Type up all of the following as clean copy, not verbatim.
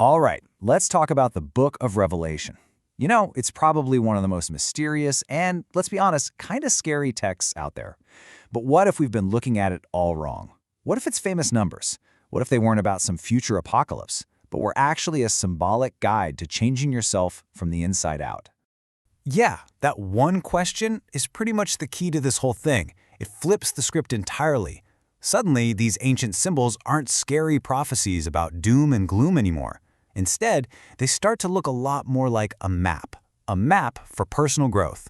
All right, let's talk about the Book of Revelation. You know, it's probably one of the most mysterious and, let's be honest, kind of scary texts out there. But what if we've been looking at it all wrong? What if it's famous numbers? What if they weren't about some future apocalypse, but were actually a symbolic guide to changing yourself from the inside out? Yeah, that one question is pretty much the key to this whole thing. It flips the script entirely. Suddenly, these ancient symbols aren't scary prophecies about doom and gloom anymore. Instead, they start to look a lot more like a map for personal growth.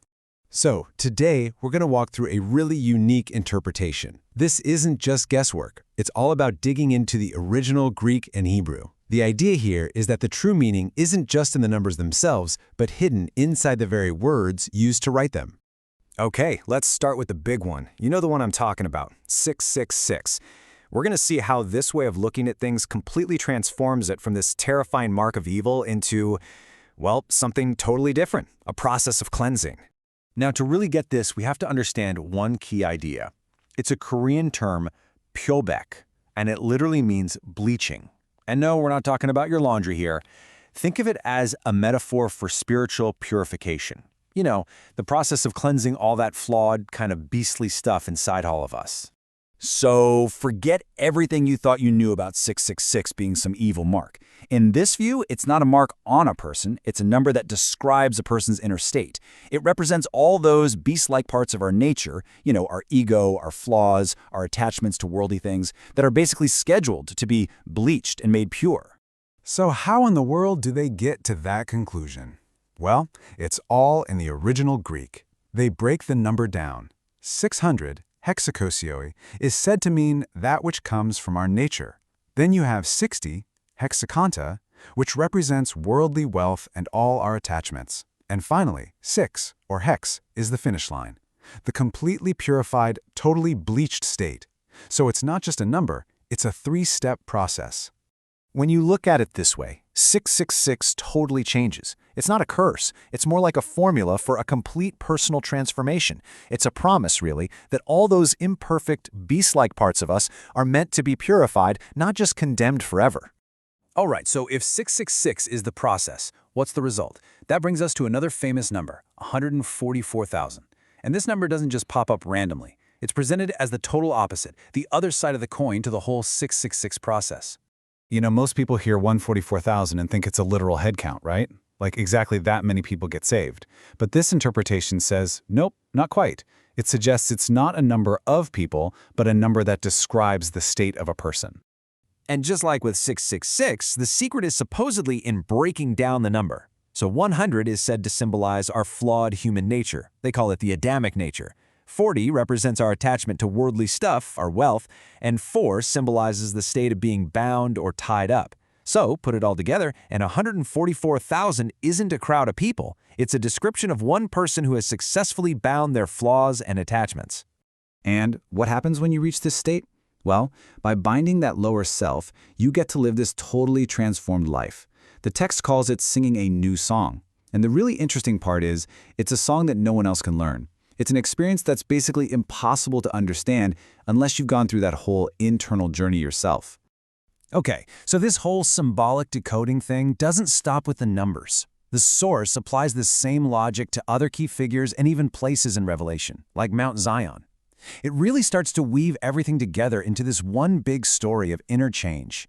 So, today, we're going to walk through a really unique interpretation. This isn't just guesswork. It's all about digging into the original Greek and Hebrew. The idea here is that the true meaning isn't just in the numbers themselves, but hidden inside the very words used to write them. Okay, let's start with the big one. You know the one I'm talking about, 666. We're going to see how this way of looking at things completely transforms it from this terrifying mark of evil into, well, something totally different, a process of cleansing. Now, to really get this, we have to understand one key idea. It's a Korean term, pyobaek, and it literally means bleaching. And no, we're not talking about your laundry here. Think of it as a metaphor for spiritual purification. You know, the process of cleansing all that flawed, kind of beastly stuff inside all of us. So forget everything you thought you knew about 666 being some evil mark. In this view, it's not a mark on a person, it's a number that describes a person's inner state. It represents all those beast-like parts of our nature, you know, our ego, our flaws, our attachments to worldly things, that are basically scheduled to be bleached and made pure. So how in the world do they get to that conclusion? Well, it's all in the original Greek. They break the number down. 600, hexakosioi, is said to mean that which comes from our nature. Then you have 60, hexakanta, which represents worldly wealth and all our attachments. And finally, 6, or hex, is the finish line. The completely purified, totally bleached state. So it's not just a number, it's a three-step process. When you look at it this way, 666 totally changes. It's not a curse. It's more like a formula for a complete personal transformation. It's a promise, really, that all those imperfect, beast-like parts of us are meant to be purified, not just condemned forever. All right, so if 666 is the process, what's the result? That brings us to another famous number, 144,000. And this number doesn't just pop up randomly. It's presented as the total opposite, the other side of the coin to the whole 666 process. You know, most people hear 144,000 and think it's a literal head count, right? Like exactly that many people get saved. But this interpretation says, nope, not quite. It suggests it's not a number of people, but a number that describes the state of a person. And just like with 666, the secret is supposedly in breaking down the number. So 100 is said to symbolize our flawed human nature. They call it the Adamic nature. 40 represents our attachment to worldly stuff, our wealth, and 4 symbolizes the state of being bound or tied up. So, put it all together, and 144,000 isn't a crowd of people. It's a description of one person who has successfully bound their flaws and attachments. And what happens when you reach this state? Well, by binding that lower self, you get to live this totally transformed life. The text calls it singing a new song. And the really interesting part is, it's a song that no one else can learn. It's an experience that's basically impossible to understand unless you've gone through that whole internal journey yourself. Okay, so this whole symbolic decoding thing doesn't stop with the numbers. The source applies this same logic to other key figures and even places in Revelation, like Mount Zion. It really starts to weave everything together into this one big story of inner change.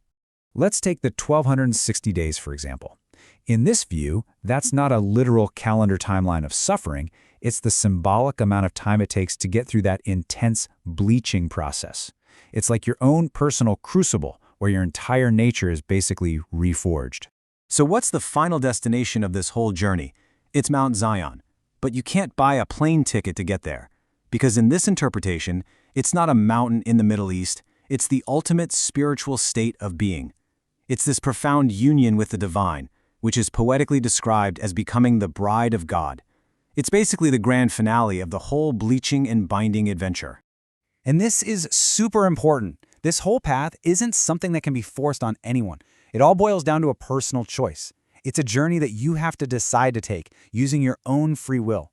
Let's take the 1260 days, for example. In this view, that's not a literal calendar timeline of suffering. It's the symbolic amount of time it takes to get through that intense bleaching process. It's like your own personal crucible where your entire nature is basically reforged. So what's the final destination of this whole journey? It's Mount Zion. But you can't buy a plane ticket to get there. Because in this interpretation, it's not a mountain in the Middle East. It's the ultimate spiritual state of being. It's this profound union with the divine, which is poetically described as becoming the bride of God. It's basically the grand finale of the whole bleaching and binding adventure. And this is super important. This whole path isn't something that can be forced on anyone. It all boils down to a personal choice. It's a journey that you have to decide to take using your own free will.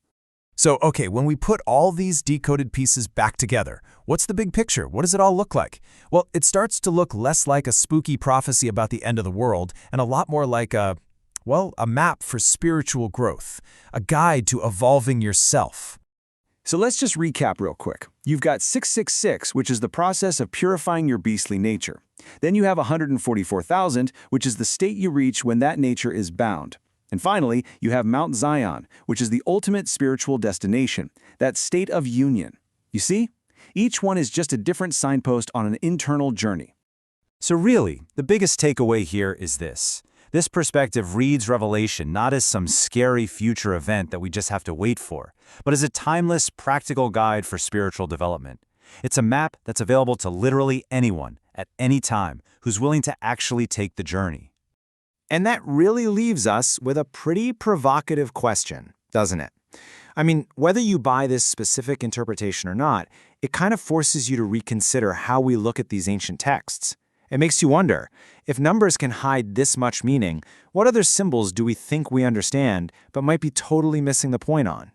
So, okay, when we put all these decoded pieces back together, what's the big picture? What does it all look like? Well, it starts to look less like a spooky prophecy about the end of the world and a lot more like a map for spiritual growth, a guide to evolving yourself. So let's just recap real quick. You've got 666, which is the process of purifying your beastly nature. Then you have 144,000, which is the state you reach when that nature is bound. And finally, you have Mount Zion, which is the ultimate spiritual destination, that state of union. You see? Each one is just a different signpost on an internal journey. So really, the biggest takeaway here is this. This perspective reads Revelation not as some scary future event that we just have to wait for, but as a timeless, practical guide for spiritual development. It's a map that's available to literally anyone, at any time, who's willing to actually take the journey. And that really leaves us with a pretty provocative question, doesn't it? I mean, whether you buy this specific interpretation or not, it kind of forces you to reconsider how we look at these ancient texts. It makes you wonder, if numbers can hide this much meaning, what other symbols do we think we understand but might be totally missing the point on?